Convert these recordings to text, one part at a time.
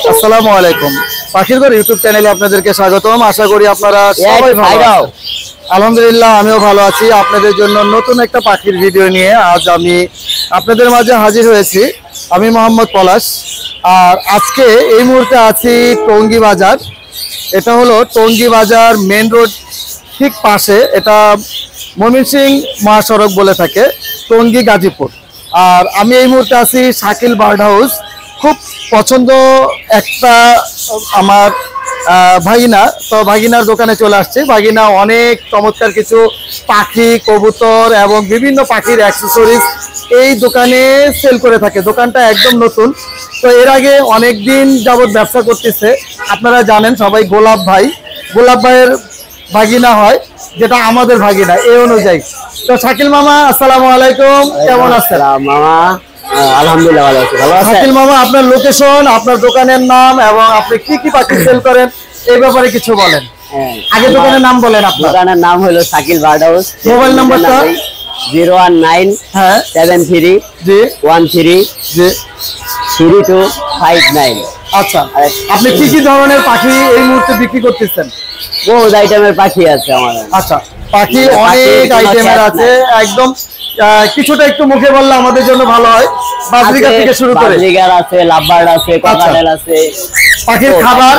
আসসালামু আলাইকুম। পাখির ঘর ইউটিউব চ্যানেলে আপনাদেরকে স্বাগতম। আশা করি আপনারা সবাই ভালো আছেন। আলহামদুলিল্লাহ আমিও ভালো আছি। আপনাদের জন্য নতুন একটা পাখির ভিডিও নিয়ে আজ আমি আপনাদের মাঝে হাজির হয়েছি। আমি মোহাম্মদ পলাশ। আর আজকে এই মুহূর্তে আছি টঙ্গী বাজার। এটা হলো টঙ্গী বাজার মেন রোড ঠিক পাশে, এটা ময়মনসিংহ মহাসড়ক বলে থাকে, টঙ্গী গাজীপুর। আর আমি এই মুহূর্তে আছি শাকিল বার্ড হাউস। খুব পছন্দ একটা আমার ভাগিনা, তো ভাগিনার দোকানে চলে আসছে। ভাগিনা অনেক চমৎকার কিছু পাখি, কবুতর এবং বিভিন্ন পাখির অ্যাক্সেসরিজ এই দোকানে সেল করে থাকে। দোকানটা একদম নতুন, তো এর আগে অনেক দিন যাবৎ ব্যবসা করতেছে। আপনারা জানেন সবাই, গোলাপ ভাইয়ের ভাগিনা হয়, যেটা আমাদের ভাগিনা এই অনুযায়ী। তো শাকিল মামা, আসসালামু আলাইকুম, কেমন আছেন? মামা আলহামদুলিল্লাহ ভালো আছি। ভালো আছেন শাকিল মামা? আপনার লোকেশন, আপনার দোকানের নাম এবং আপনি কি কি পাখি সেল করেন এই ব্যাপারে কিছু বলেন। আগে দোকানের নাম বলেন। আপনার দোকানের নাম হলো শাকিল বার্ড হাউস। মোবাইল নাম্বারটা 01973333259। আচ্ছা, আপনি কি কি ধরনের পাখি এই মুহূর্তে বিক্রি করতেছেন? বহুত আইটেমের পাখি আছে আমাদের। আচ্ছা, পাখি অনেক আইটেমের আছে। একদম কিছুটা একটু মুখে বললে আমাদের জন্য ভালো হয়। বাজরিকা থেকে শুরু করে বাজরিগার আছে, লাভবার্ড আছে, ককাটেল আছে। পাখির খাবার,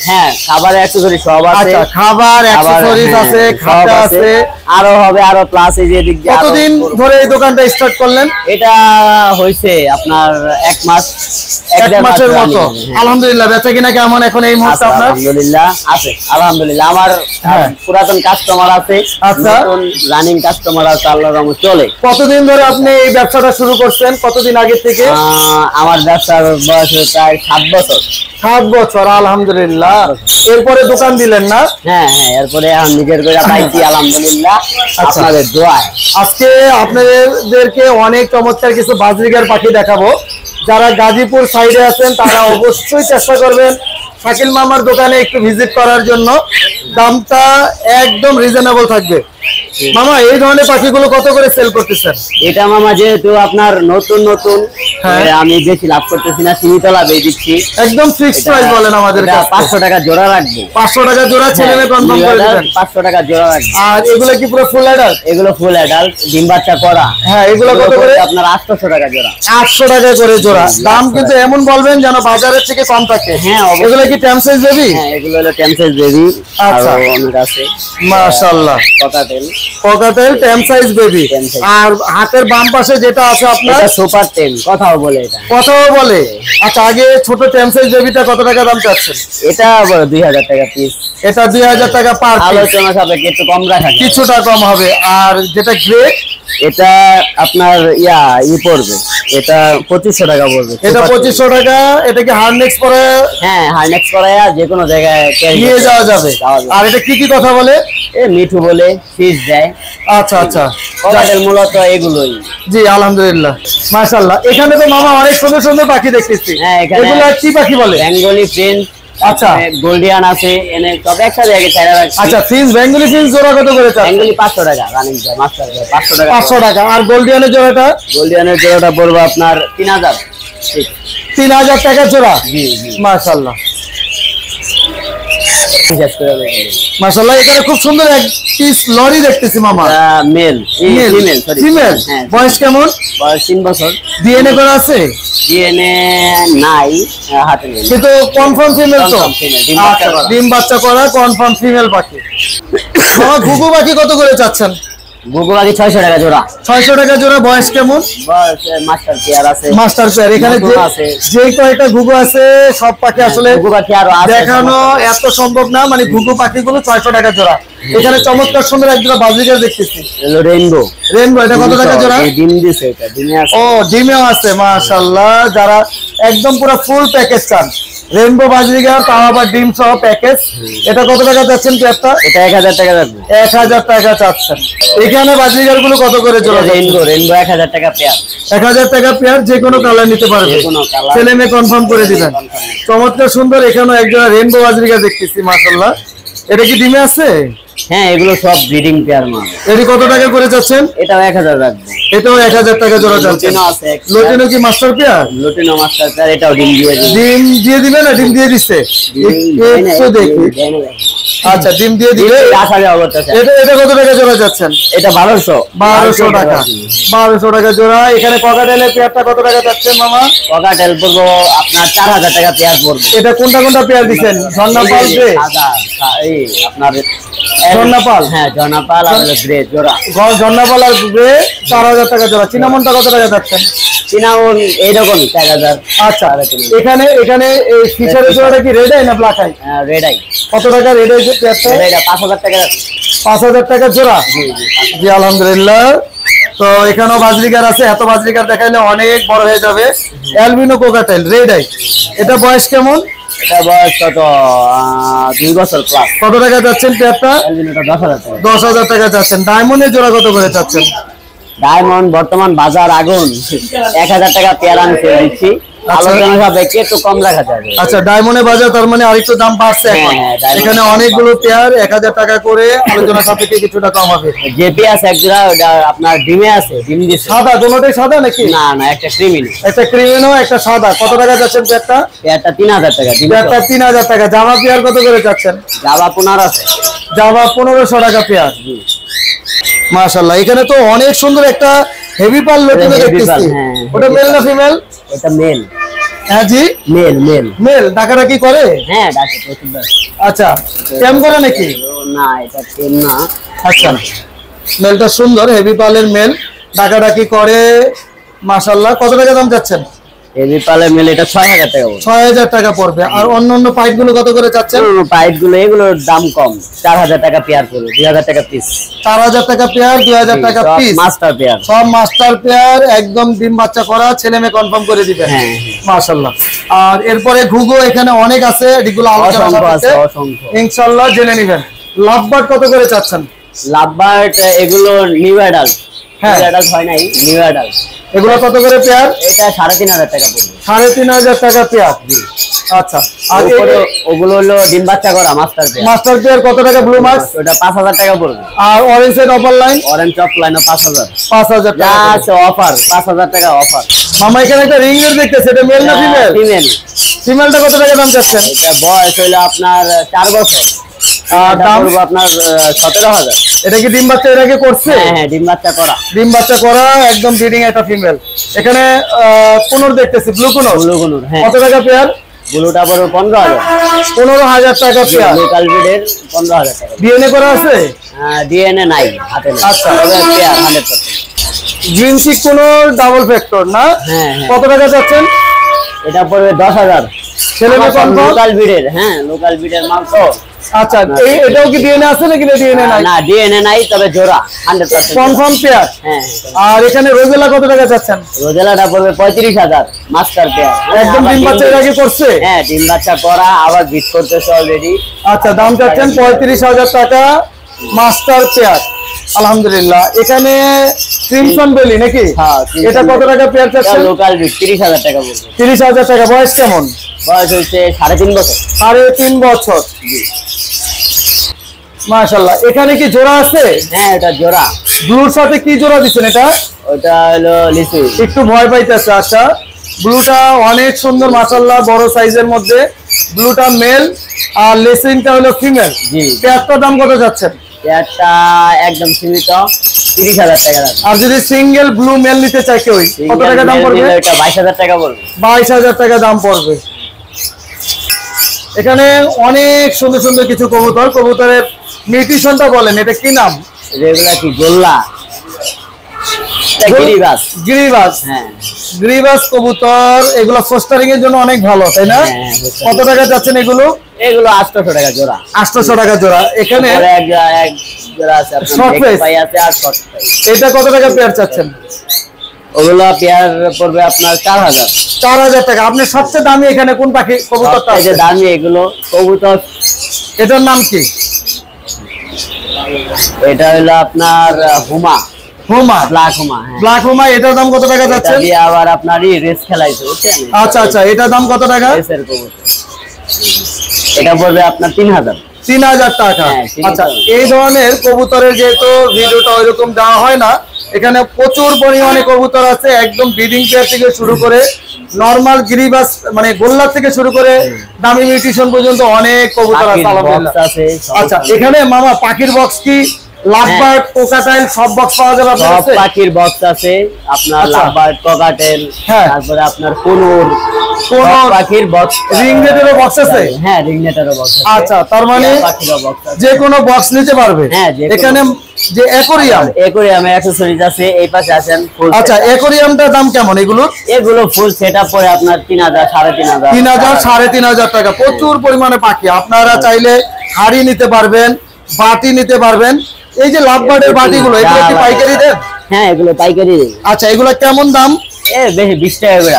হ্যাঁ খাবারের অ্যাকসেসরি সব আছে। আচ্ছা, খাবার অ্যাকসেসরিজ আছে, খাতা আছে, আরো হবে আরো প্লাস। এই যে দিক দিয়ে কতদিন ধরে এই দোকানটা স্টার্ট করলেন? এটা হইছে আপনার এক মাসের মতো। আলহামদুলিল্লাহ, বেচা কিনা কেমন এখন এই মুহূর্তে আপনার? আলহামদুলিল্লাহ আছে, আলহামদুলিল্লাহ। আমার পুরাতন কাস্টমার আছে, আচ্ছা, রানিং কাস্টমার আছে, আল্লাহর রহমতে চলে। কতদিন ধরে আপনি এই ব্যবসাটা শুরু করছেন? কতদিন আগে থেকে? আমার ব্যবসার বয়স প্রায় 7 বছর। 7 বছর, আলহামদুলিল্লাহ। এরপরে দোকান দিলেন না? হ্যাঁ, এরপরে আমি নিজের করে পাইছি, আলহামদুলিল্লাহ আপনাদের দোয়ায়। আজকে আপনাদেরকে অনেক চমৎকার কিছু বাজরিগার পাখি দেখাবো। যারা গাজীপুর সাইডে আছেন তারা অবশ্যই চেষ্টা করবেন শাকিল মামার দোকানে একটু ভিজিট করার জন্য। দামটা একদম রিজনেবল থাকবে। মামা, এই ধরনের পাখিগুলো কত করে সেল করতেছেন? এটা মামা যেহেতু আপনার নতুন আমি বেশি লাভ করতেছি না, সীমিত লাভে দিচ্ছি। একদম ফিক্সড প্রাইস বলেন আমাদের কাছে। 500 টাকা জোড়া রাখবো। 500 টাকা জোড়া ছেলে মেয়ে কনফার্ম করে দিবেন। 500 টাকা জোড়া রাখবো। আর এগুলো কি পুরো ফুল অ্যাডাল্ট? এগুলো ফুল অ্যাডাল্ট, ডিম বাচ্চা করা। হ্যাঁ, এগুলো কত করে? আপনার 800 টাকা জোড়া। 800 টাকা করে জোড়া। দাম কিন্তু এমন বলবেন যেন বাজারের থেকে কম থাকে। হ্যাঁ, এগুলো কি ট্যাম সাইজ বেবি? হ্যাঁ, এগুলো হলো ট্যাম সাইজ বেবি। আচ্ছা, অনেক আছে মাশাআল্লাহ। ককাটেল ট্যাম সাইজ বেবি। আর হাতের বাম পাশে যেটা আছে আপনার, এটা সুপার টেম, কথাও বলে। এটা কথাও বলে। আচ্ছা, আগে ছোট ট্যাম সাইজ বেবিটা কত টাকা দাম চাচ্ছেন? এটা 2000 টাকা পিস। এটা 2000 টাকা পার পিস। আলোচনা সাপেক্ষে একটু কম রাখা যাবে, কিছুটা কম হবে। আর যেটা গ্রে, এটা আপনার পড়বে, এটা 2500 টাকা পড়বে। এটা 2500 টাকা। এটা কি হার্নেক্স পরে? হ্যাঁ, হার্নেক্স করায়া যে কোনো জায়গায় নিয়ে যাওয়া যাবে। আর এটা কি কি কথা বলে? মিঠু বলে, ফিশ দেয়। আচ্ছা আচ্ছা, ককাটেল মূলত এগুলোই। জি, আলহামদুলিল্লাহ, মাশাআল্লাহ। এখানে তো মামা অনেক সুন্দর সুন্দর পাখি দেখতেছি। হ্যাঁ, এগুলো কি পাখি বলে? বেঙ্গলি প্রিন্স, আচ্ছা, গোল্ডিয়ান আছে, এনে সব একসাথে আগে ছাড়া রাখছি। আচ্ছা, প্রিন্স, বেঙ্গলি প্রিন্স জোড়া কত করে? বেঙ্গলি 500 টাকা রানিং যায়, মাস্টার 500 টাকা। 500 টাকা। আর গোল্ডিয়ানের জোড়াটা? গোল্ডিয়ানের জোড়াটা পড়বে আপনার 3000। 3000 টাকা জোড়া। জি, মাশাআল্লাহ, মাশাআল্লাহ। এখানে খুব সুন্দর এক পিস লরি দেখতেছি মামা। ফিমেল। বয়স কেমন? বয়স 3 বছর। ডিএনএ করা আছে? ডিএনএ নাই, হাতে নেই, কিন্তু কনফার্ম ফিমেল তো? ডিম বাচ্চা করা কনফার্ম ফিমেল পাখি। মামা, ঘুঘু পাখি কত করে চাচ্ছেন? ঘুঘু পাখি 600 টাকা জোড়া। 600 টাকা জোড়া। বয়স কেমন? বয়স মাস্টার পেয়ার আছে। Master pair. এখানে যে কয়টা ঘুঘু আছে সব পাখি আসলে ঘুঘু পাখি আরো দেখানো এত সম্ভব না, মানে ঘুঘু পাখিগুলো 600 টাকা জোড়া। এখানে চমৎকার সুন্দর এক জোড়া বাজরিগার দেখতেছি, রেইনবো। এটা কত টাকা জোড়া? ডিম দিছে, এটা ডিমে আছে। ও, ডিমেও আছে, মাশাআল্লাহ। যারা একদম পুরো ফুল প্যাকেজ চান, রেইনবো বাজরিগার, তাও আবার ডিম সহ প্যাকেজ। এটা কত টাকা চাচ্ছেন পেয়ারটা? এটা 1000 টাকা রাখবো। 1000 টাকা চাচ্ছেন। এখানে বাজরিগার গুলো কত করে জোড়া? রেইনবো 1000 টাকা পেয়ার। 1000 টাকা পেয়ার। যে কোনো কালার নিতে পারবে, ছেলে মেয়ে কনফার্ম করে দিবেন। চমৎকার সুন্দর। এখানে একজোড়া রেইনবো বাজরিগার দেখতেছি, মাশাআল্লাহ। এটা কি ডিমে আছে? হ্যাঁ এগুলো সব ব্রিডিং পেয়ার মাল। এটি কত টাকা করে যাচ্ছেন? এটাও 1000 রাখবো। এটাও 1000 টাকা জোড়া যাচ্ছে। লোটিনো কি master pair? Lutino master pair, এটাও ডিম দিয়ে দিবে। ডিম দিয়ে দিবে না ডিম দিয়ে দিচ্ছে? একটু দেখি। আচ্ছা ডিম দিয়ে দিবে। এটা কত টাকা জোড়া যাচ্ছেন? এটা 1200 টাকা। 1200 টাকা জোড়া। এখানে ককাটেলের পেয়ারটা কত টাকা যাচ্ছে মামা? ককাটেল পড়বো আপনার 4000 টাকা পেয়ার পড়বে। এটা কোনটা কোনটা পেয়ার দিচ্ছেন? ঝর্ণাপাল গ্রে, এই আপনার ঝর্ণাপাল, হ্যাঁ ঝর্ণাপাল আর গ্রে জোড়া। ঝর্ণাপাল আর গ্রে 4000 টাকা জোড়া। চিনামনটা কত টাকা যাচ্ছেন? চিনামন এইরকম 4000। আচ্ছা এখানে এই ফিচারের জোড়াটা কি রেড আই না ব্ল্যাক আই? Red eye. কত টাকা রেড আই পেয়ারটা? এটা 5000 টাকা যাচ্ছে। 5000 টাকা জোড়া। জি আলহামদুলিল্লাহ। তো এখানেও বাজরিকার আছে। এত বাজরিকার দেখাইলে অনেক বড় হয়ে যাবে। অ্যালবিনো কোকাটেল রেড আই, এটা বয়স কেমন? এটা বয়স কত 2 বছর প্লাস। কত টাকা যাচ্ছেন পেয়ারটা? 10,000 টাকা। 10,000 টাকা যাচ্ছেন। ডায়মন্ডের জোড়া কত করে যাচ্ছেন? ডায়মন্ড বর্তমান বাজার আগুন, 1000 টাকা পেয়ার আমি সেল দিচ্ছি। আলোচনা সাপেক্ষে একটু কম রাখা যাবে। আচ্ছা ডায়মন্ডের বাজার তার মানে আরেকটু দাম বাড়ছে এখন। এখানে অনেকগুলো পেয়ার 1000 টাকা করে, আলোচনা সাপেক্ষে কিছুটা কম হবে। জেপি আছে এক জোড়া, ওটা আপনার ডিমে আছে, ডিম দিছে। সাদা দুটোই সাদা নাকি? না না, একটা ক্রিমিনো। একটা ক্রিমিনো একটা সাদা। কত টাকা যাচ্ছেন পেয়ারটা? পেয়ারটা 3000 টাকা। পেয়ারটা 3000 টাকা। জাভা পেয়ার কত করে যাচ্ছেন? জাভা 15 আছে। জাভা 1500 টাকা পেয়ার। মাশাআল্লাহ। এখানে তো অনেক সুন্দর একটা হেভি পাল লটিনো দেখতেছি। ওটা মেল না ফিমেল? এটা মেল। হ্যাঁ জি মেল। মেল। ডাকাটা কি করে? হ্যাঁ ডাকে প্রতিবার। আচ্ছা টেম করে নাকি? না এটা টেম না। আচ্ছা মেলটা সুন্দর, হেভি পালের মেল। ডাকাটা কি করে? মাশাআল্লাহ। কত টাকা দাম যাচ্ছেন? হেভি পালের মেল এটা 6000 টাকা পড়বে। 6000 টাকা পড়বে। আর অন্যান্য পাইপ গুলো কত করে চাচ্ছেন? পাইপ গুলো এগুলোর দাম কম, 4000 টাকা পেয়ার পড়বে, 2000 টাকা পিস। 4000 টাকা পেয়ার, 2000 টাকা পিস। মাস্টার পেয়ার, সব মাস্টার পেয়ার, একদম ডিম বাচ্চা করা, ছেলে মেয়ে কনফার্ম করে দিবেন। হ্যাঁ মাশাআল্লাহ। আর এরপরে ঘুঘু এখানে অনেক আছে, এগুলো আলোচনা আছে ইনশাআল্লাহ জেনে নেবেন। লাভবার্ড কত করে চাচ্ছেন? লাভবার্ড এগুলো নিউ অ্যাডাল্ট। হ্যাঁ অ্যাডাল্ট হয় নাই, নিউ অ্যাডাল্ট। এগুলো কত করে পেয়ার? এটা 3500 টাকা পড়বে। 3500 টাকা পেয়ার। আচ্ছা আর ওগুলো হলো ডিম বাচ্চা করা মাস্টার পেয়ার। মাস্টার পেয়ার কত টাকা ব্লু মার্কস? ওটা 5000 টাকা পড়বে। আর অরেঞ্জ এর offer line? Orange of line 5000। 5000 যা টাকা আছে অফার, 5000 টাকা অফার। মামা এখানে একটা রিং এর দেখতেছে, এটা মেল না ফিমেল? ফিমেল। ফিমেলটা কত টাকা দাম চাচ্ছেন? এটা বয়স হলো আপনার 4 বছর। আর দাম পড়বে আপনার 17000। এটা কি ডিম বাচ্চা এর আগে করছে? হ্যাঁ ডিম বাচ্চা করা। ডিম বাচ্চা করা একদম ব্রিডিং একটা ফিমেল। এখানে কোনর দেখতেছি, ব্লু কোনর। ব্লু কোনর হ্যাঁ। কত টাকা পেয়ার? ব্লুটা পড়বে 15000। 15000 টাকা পেয়ার। লোকাল ব্রিডের 15000 টাকা। ডিএনএ করা আছে? ডিএনএ নাই হাতে নাই। আচ্ছা তবে pair 100%। Green cheek কোনর double factor না? হ্যাঁ কত টাকা যাচ্ছেন? এটা পড়বে 10000। ছেলে মেয়ে কনফার্ম? লোকাল ব্রিডের, হ্যাঁ লোকাল ব্রিডের মাল তো। আচ্ছা এটাও কি ডিএনএ আছে নাকি ডিএনএ নাই? না ডিএনএ নাই, তবে জোড়া 100% কনফার্ম পেয়ার। হ্যাঁ। আর এখানে রোজেলা কত টাকা যাচ্ছেন? রোজেলাটা পড়বে 35000 মাস্টার পেয়ার। একদম ডিম বাচ্চা এর আগে করছে? হ্যাঁ ডিম বাচ্চা করা, আবার বিট করতেছে অলরেডি। আচ্ছা দাম চাচ্ছেন 35000 টাকা মাস্টার পেয়ার। আলহামদুলিল্লাহ। এখানে ক্রিমসন বেলি নাকি? হ্যাঁ। এটা কত টাকা পেয়ার চাচ্ছেন? লোকাল বিট 30000 টাকা পড়বে। 30000 টাকা। বয়স কেমন? বয়স হচ্ছে 3.5 বছর। 3.5 বছর। মাশাআল্লাহ। এখানে কি জোড়া আছে? হ্যাঁ এটা জোড়া। ব্লুর সাথে কি জোড়া দিচ্ছেন এটা? ওটা হলো লিচু। একটু ভয় পাইতেছে। আচ্ছা ব্লুটা অনেক সুন্দর মাশাআল্লাহ, বড় সাইজের মধ্যে। ব্লুটা মেল আর লেসিংটা হলো ফিমেল। জি। পেয়ারটার দাম কত যাচ্ছেন? পেয়ারটা একদম সীমিত 30000 টাকা। আর যদি সিঙ্গেল ব্লু মেল নিতে চাই কেউ, কত টাকা দাম পড়বে? এটা 22000 টাকা পড়বে। 22000 টাকা দাম পড়বে। এখানে অনেক সুন্দর সুন্দর কিছু কবুতর। কবুতরের নিউট্রিশনটা বলেন, এটা কি নাম? এগুলা কি গোল্লা? গিরিবাস। গিরিবাস। হ্যাঁ গিরিবাস কবুতর। এগুলো ফোস্টারিং এর জন্য অনেক ভালো, তাই না? কত টাকা যাচ্ছেন এগুলো? এগুলো 800 টাকা জোড়া। 800 টাকা জোড়া। এখানে এক জোড়া আছে আপনার ভাই আছে আর শর্ট ভাই। এটা কত টাকা পেয়ার চাচ্ছেন? ওগুলো পেয়ার পড়বে আপনার 4000। 4000 টাকা। আপনি সবচেয়ে দামি এখানে কোন পাখি কবুতরটা আছে? দামি এগুলো কবুতর। এটার নাম কি? এটা হলো আপনার হুমা। হুমা, ব্ল্যাক হুমা। ব্ল্যাক হুমা। এটার দাম কত টাকা যাচ্ছে? এটা দিয়ে আবার আপনারই রেস খেলাইছে বুঝছেন? আচ্ছা আচ্ছা, এটার দাম কত টাকা? রেসের কবুতর। এটা পড়বে আপনার 3000। 3000 টাকা। আচ্ছা, এই ধরনের কবুতরের যেহেতু ভিডিওটা ওইরকম দেওয়া হয় না, এখানে প্রচুর পরিমাণে কবুতর আছে, একদম ব্রিডিং পেয়ার থেকে শুরু করে নরমাল গিরিবাস মানে গোল্লা থেকে শুরু করে দামি মিউটেশন পর্যন্ত অনেক কবুতর আছে আলহামদুলিল্লাহ। আচ্ছা, এখানে মামা পাখির বক্স কি লাভবার্ড কোকাটেল সব বক্স পাওয়া যাবে আপনার কাছে? সব পাখির বক্স আছে আপনার, লাভবার্ড কোকাটেল, তারপরে আপনার কোনোর পাখির বক্স, রিংনেটেরও বক্স আছে। হ্যাঁ, রিংনেটেরও বক্স আছে। আচ্ছা, তার মানে যে কোনো বক্স নিতে পারবে। হ্যাঁ, এখানে যে অ্যাকোরিয়ামের অ্যাকসেসরিজ আছে, এই পাশে আছেন। আচ্ছা, অ্যাকোরিয়ামটার দাম কেমন এগুলো? এগুলো ফুল সেটআপ পরে আপনার 3000 3500 টাকা। প্রচুর পরিমাণে পাখি, আপনারা চাইলে হাড়ি নিতে পারবেন, বাটি নিতে পারবেন। এই যে লাভবার্ডের বাটিগুলো, এগুলো কি পাইকারি দেন? হ্যাঁ, এগুলো পাইকারি দেন। আচ্ছা, এগুলো কেমন দাম? বেশি 20 টাকা করে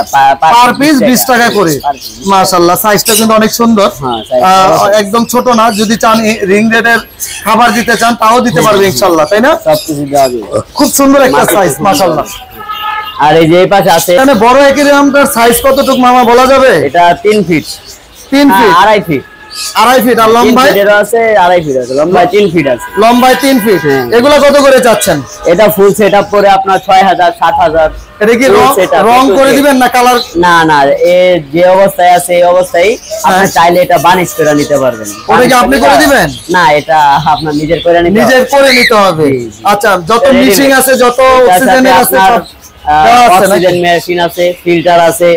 পার পিস, 20 টাকা করে। মাশাআল্লাহ, সাইজটা কিন্তু অনেক সুন্দর, একদম ছোট না। যদি চান রিং রেটের খাবার দিতে চান তাও দিতে পারবে ইনশাআল্লাহ, তাই না? সবকিছু দেওয়া যাবে। খুব সুন্দর একটা সাইজ মাশাআল্লাহ। আর এই যে এই পাশে আছে, এখানে বড় অ্যাকোরিয়ামটার সাইজ কতটুকু মামা বলা যাবে? এটা 3 ফিট, 3 ফিট, 2.5 ফিট, 2.5 ফিট। আর লম্বায় যেটা আছে 2.5 ফিট আছে, লম্বায় 3 ফিট আছে। লম্বায় 3 ফিট। এগুলো কত করে চাচ্ছেন? এটা ফুল সেটআপ করে আপনার 6000 70,000। এটা কি রং করে দিবেন না কালার? না না, এই যে অবস্থায় আছে এই অবস্থায় আপনি চাইলে এটা বানিশ করে নিতে পারবেন। ওটা কি আপনি করে দিবেন? না, এটা আপনার নিজের করে নিতে হবে। আচ্ছা, যত মিক্সিং আছে, যত অক্সিজেনের আছে, সব অক্সিজেন মেশিন আছে, ফিল্টার আছে,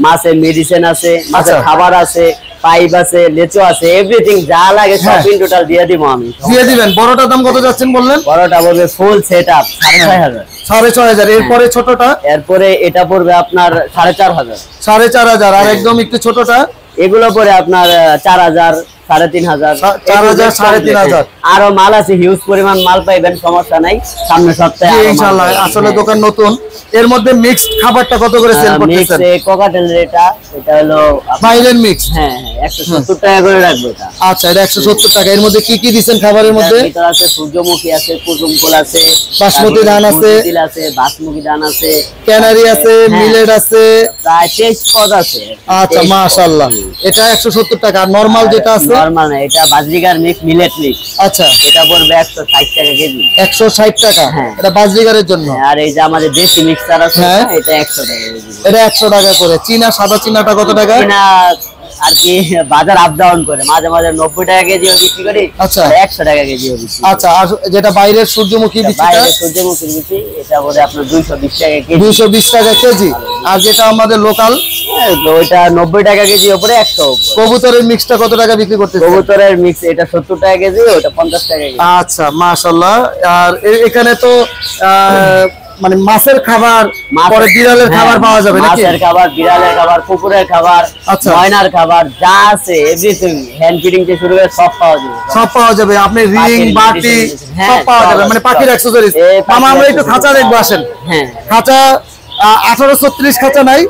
মাছের মেডিসিন আছে, মাছের খাবার আছে, পাইপ আছে, লেচো আছে, এভরিথিং যা লাগে সব ইন টোটাল দিয়ে দিব আমি। দিয়ে দিবেন। বড়টার দাম কত যাচ্ছেন বললেন? বড়টা পড়বে ফুল সেটআপ 6500। 6500। এরপরে ছোটটা? এরপরে এটা পড়বে আপনার 4500। 4500। আর একদম একটু ছোটটা? এগুলো পরে আপনার 4000 3500। 4000 3500। আরো মাল আছে, হিউজ পরিমাণ মাল পাইবেন, সমস্যা নাই। সামনে সপ্তাহে ইনশাআল্লাহ। আসলে দোকান নতুন, এর মধ্যে মিক্সড খাবারটা কত করে সেল করতেছেন? মিক্স কোকাটেল এটা হলো বাইলেন মিক্স। হ্যাঁ, 170 টাকা করে রাখবো এটা। আচ্ছা, এটা 170 টাকা। এর মধ্যে কি কি দিবেন খাবারের মধ্যে? ভিতর আছে সূর্যমুখী আছে, কুসুমফুল আছে, বাসমতি ধান আছে, বাসমতি ধান আছে, ক্যানারি আছে, মিলেট আছে, প্রায় 23 পদ আছে। আচ্ছা, মাশাআল্লাহ। এটা 170 টাকা। আর নরমাল যেটা আছে? নরমাল না, এটা বাজরিগার মিক্স, মিলেট মিক্স। আচ্ছা, এটা পড়বে 160 টাকা কেজি। 160 টাকা। এটা বাজরিগারের জন্য। আর এই যে আমাদের দেশি মিক্সার আছে, এটা 100 টাকা কেজি। এটা 100 টাকা করে। চীনা, সাদা চীনাটা কত টাকা? চীনা আর কি বাজার আপ ডাউন করে, মাঝে মাঝে 90 টাকা কেজি বিক্রি করি। আচ্ছা, 100 টাকা কেজি বিক্রি। আচ্ছা, আর যেটা বাইরের সূর্যমুখী বিচিটা? বাইরের সূর্যমুখী বিচি, এটা পড়ে আপনার 220 টাকা কেজি। 220 টাকা কেজি। আর যেটা আমাদের লোকাল, ওইটা 90 টাকা কেজি, উপরে 100। কবুতরের মিক্সটা কত টাকা বিক্রি করতেছেন? কবুতরের মিক্স এটা 70 টাকা কেজি, ওটা 50 টাকা কেজি। আচ্ছা, মাশাআল্লাহ। আর এখানে তো মানে মাছের খাবার, পরে বিড়ালের খাবার পাওয়া যাবে নাকি? মাছের খাবার, বিড়ালের খাবার, কুকুরের খাবার, ময়নার খাবার, যা আছে এভরিথিং, হ্যান্ড ফিডিং থেকে শুরু করে সব পাওয়া যাবে। সব পাওয়া যাবে। আপনি রিং, বাটি সব পাওয়া যাবে, মানে পাখির অ্যাকসেসরিজ। মামা, আমরা একটু খাঁচা দেখবো, আসেন। হ্যাঁ, খাঁচা 1836 খাঁচা নাই?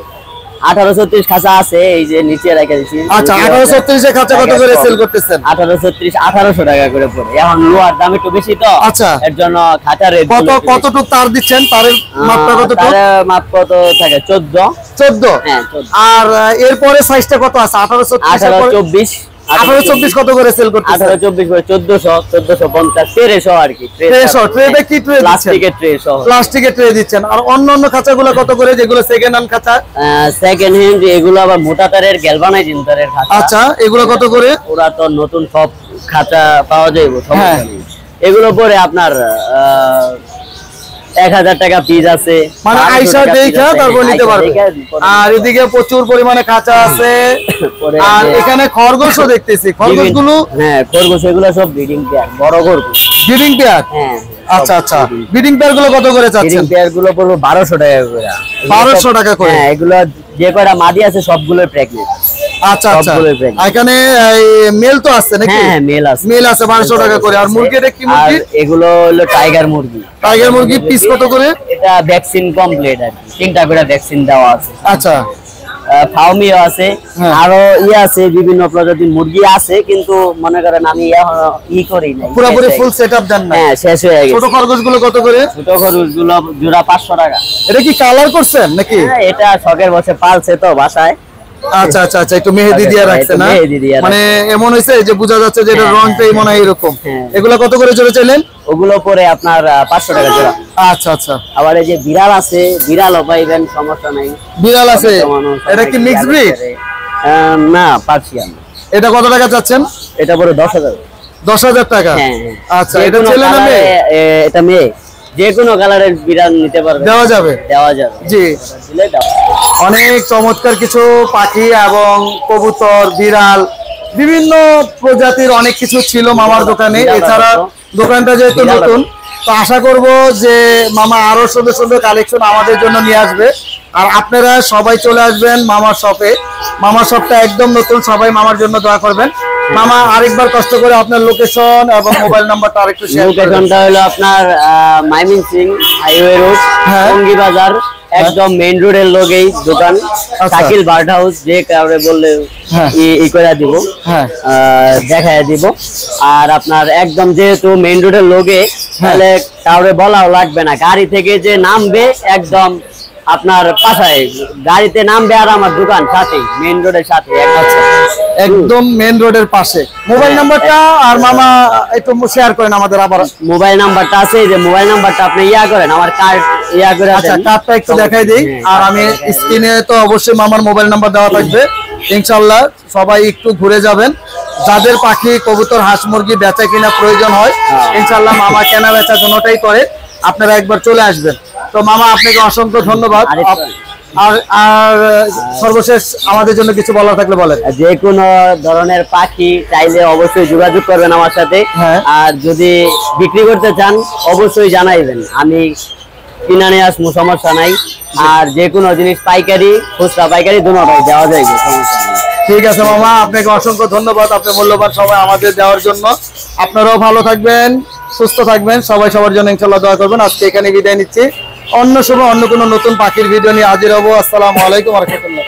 1836 খাঁচা আছে, এই যে নিচে রেখে দিয়েছি। আচ্ছা, 1836 এর খাঁচা কত করে সেল করতেছেন? 1836 1800 টাকা করে পড়ে। এখন লোহার দাম একটু বেশি তো, আচ্ছা, এর জন্য খাঁচার রেট কতটুকু তার দিচ্ছেন? তারের মাপটা কতটুকু? তারের মাপ কত থাকে? 14। হ্যাঁ, 14। আর এরপরে সাইজটা কত আছে? 1824। 1824 কত করে সেল করতেছেন? 1824 করে 1400, 1450, 1300 আর কি। 1300। ট্রেতে কি ট্রে? প্লাস্টিকের ট্রে সহ। প্লাস্টিকের ট্রে দিচ্ছেন। আর অন্য খাঁচাগুলো কত করে, যেগুলো সেকেন্ড হ্যান্ড খাঁচা? সেকেন্ড হ্যান্ড এগুলো আবার মোটা তারের গ্যালভানাইজিং তারের খাঁচা। আচ্ছা, এগুলো কত করে? ওরা তো নতুন সব খাঁচা পাওয়া যায়, সমস্যা নেই। এগুলো পরে আপনার 1000 টাকা পিস আছে, মানে আইসা দেখা তারপর নিতে পারবে। আর এদিকে প্রচুর পরিমাণে খাঁচা আছে। আর এখানে খরগোশও দেখতেছি। খরগোশগুলো? হ্যাঁ, খরগোশ এগুলো সব ব্রিডিং পেয়ার, বড় খরগোশ। Breeding pair? হ্যাঁ। আচ্ছা আচ্ছা, ব্রিডিং পেয়ার গুলো কত করে চাচ্ছেন? ব্রিডিং পেয়ার গুলো পড়বে 1200 টাকা করে। 1200 টাকা করে? হ্যাঁ, এগুলো যে কয়টা মাদি আছে সবগুলো প্রেগন্যান্ট। আচ্ছা আচ্ছা, এখানে মেল তো আছে নাকি? হ্যাঁ, মেল আছে। মেল আছে 1200 টাকা করে। আর মুরগিটা কি মুরগি? এগুলো হলো টাইগার মুরগি। টাইগার মুরগি পিস কত করে? এটা ভ্যাকসিন কমপ্লিট আর কি, 3টা করে ভ্যাকসিন দেওয়া আছে। আচ্ছা, ফাউমিও আছে, আরো আছে, বিভিন্ন প্রজাতির মুরগি আছে, কিন্তু মনে করেন আমি করি নাই, পুরোপুরি ফুল সেটআপ দেন না। হ্যাঁ, শেষ হয়ে গেছে। ছোট খরগোশগুলো কত করে? ছোট খরগোশগুলো জোড়া 500 টাকা। এটা কি কালার করছেন নাকি? হ্যাঁ, এটা শখের বসে পালছে তো বাসায়। আচ্ছা আচ্ছা আচ্ছা, একটু মেহেদি দিয়ে রাখছে না, মানে এমন হইছে যে বোঝা যাচ্ছে যে এটা রংটাই মনে হয় এরকম। এগুলো কত করে জোড়া চাইলেন? ওগুলো পরে আপনার 500 টাকা জোড়া। আচ্ছা আচ্ছা। আবার এই যে বিড়াল আছে, বিড়ালও পাইবেন, সমস্যা নাই। বিড়াল আছে, এটা কি মিক্স ব্রিড? না, পার্সিয়ান। এটা কত টাকা চাচ্ছেন? এটা পরে 10,000। 10,000 টাকা। আচ্ছা, এটা ছেলে না মেয়ে? এটা মেয়ে। যে কোনো কালারের বিড়াল নিতে পারবে, দেওয়া যাবে জি। অনেক চমৎকার কিছু পাখি এবং কবুতর, বিড়াল, বিভিন্ন প্রজাতির অনেক কিছু ছিল মামার দোকানে। এছাড়া দোকানটা যেহেতু নতুন, তো আশা করব যে মামা আরো সুন্দর সুন্দর কালেকশন আমাদের জন্য নিয়ে আসবে। আর আপনারা সবাই চলে আসবেন মামার শপে। মামার শপটা একদম নতুন, সবাই মামার জন্য দোয়া করবেন। মামা আরেকবার কষ্ট করে আপনার লোকেশন এবং মোবাইল নাম্বারটা আরেকটু শেয়ার করুন। লোকেশনটা হলো আপনার ময়মনসিংহ হাইওয়ে রোড, টঙ্গী বাজার, একদম মেইন রোডের লগেই দোকান। শাকিল বার্ড হাউস, যে কাউরে বললে ই করে দিব, দেখায় দিব। আর আপনার একদম যেহেতু মেইন রোডের লগে, তাহলে কাউরে বলাও লাগবে না, গাড়ি থেকে যে নামবে একদম আপনার পাশায় গাড়িতে নামবে, আর আমার দোকান সাথে, মেইন রোডের সাথে, একদম মেইন রোডের পাশে। মোবাইল নাম্বারটা আর মামা একটু শেয়ার করেন আমাদের। আবার মোবাইল নাম্বারটা আছে, যে মোবাইল নাম্বারটা আপনি করেন, আমার কার্ড করে। আচ্ছা, কার্ডটা একটু দেখাই দিই। আর আমি স্ক্রিনে তো অবশ্যই মামার মোবাইল নাম্বার দেওয়া থাকবে। ইনশাআল্লাহ সবাই একটু ঘুরে যাবেন। যাদের পাখি, কবুতর, হাঁস মুরগি বেচা কিনা প্রয়োজন হয়, ইনশাআল্লাহ মামা কেনা বেচা দুটোটাই করে, আপনারা একবার চলে আসবেন। তো মামা আপনাকে অসংখ্য ধন্যবাদ। আর সর্বশেষ আমাদের জন্য কিছু বলার থাকলে বলেন। যে কোনো ধরনের পাখি চাইলে অবশ্যই যোগাযোগ করবেন আমার সাথে। আর যদি বিক্রি করতে চান অবশ্যই জানাইবেন, আমি কিনে নিয়ে আসবো, সমস্যা নাই। আর যে কোনো জিনিস পাইকারি, খুচরা পাইকারি দুটোটাই দেওয়া যায়, সমস্যা নেই। ঠিক আছে মামা, আপনাকে অসংখ্য ধন্যবাদ আপনার মূল্যবান সময় আমাদের দেওয়ার জন্য। আপনারাও ভালো থাকবেন, সুস্থ থাকবেন, সবাই সবার জন্য ইনশাআল্লাহ দোয়া করবেন। আজকে এখানে বিদায় নিচ্ছি। অন্য সময় অন্য কোনো নতুন পাখির ভিডিও নিয়ে হাজির হবো। আসসালামু আলাইকুম ওয়া রাহমাতুল্লাহ।